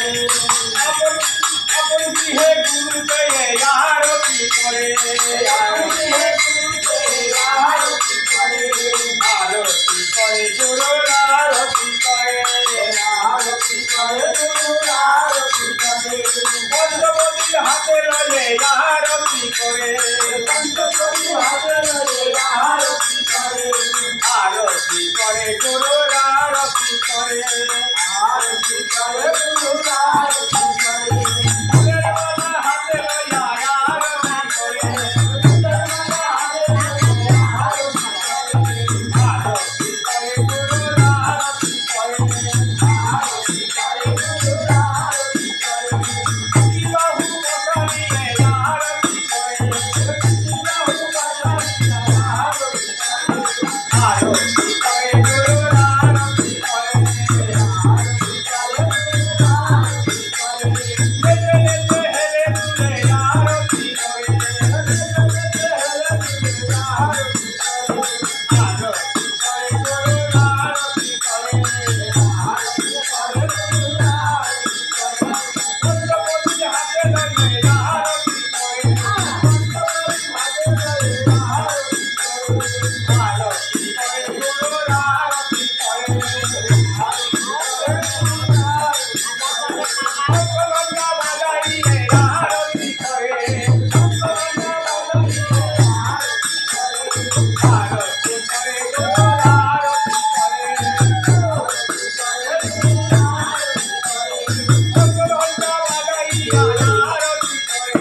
আপন গৃহে গুরু পেয়ে আরতি করে আরতি করে গুরুর আরতি করে পঞ্চবতীর হাতে লয়ে আরতি করে আরতি করে গুরুর আরতি করে ফুলের মালা হাতে লইয়া আরতি করে আরতি করে গুরুর আরতি করে বাহু বসানিয়ে আরতি করে আরতি করে গুরুর আরতি করে নেচে নেচে হেলে দুলে আরতি করে আরতি করে গুরুর আরতি করে পঞ্চবতীর হাতে লইয়ে আরতি করে আরতি করে গুরুর আরতি করে শঙ্খলঙ্কা বাজাইয়ে আরতি করে আরতি করে গুরুর আরতি করে শঙ্খলঙ্কা বাজাইয়া আরতি করে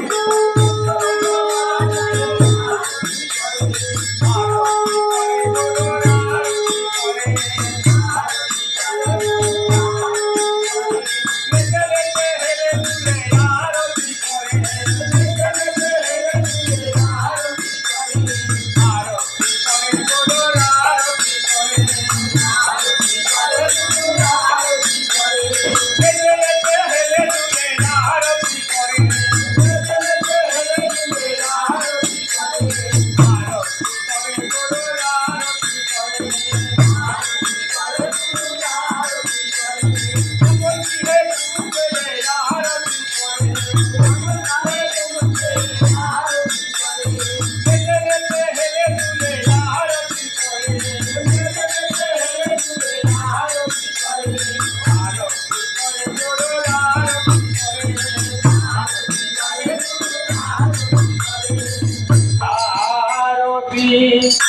आरती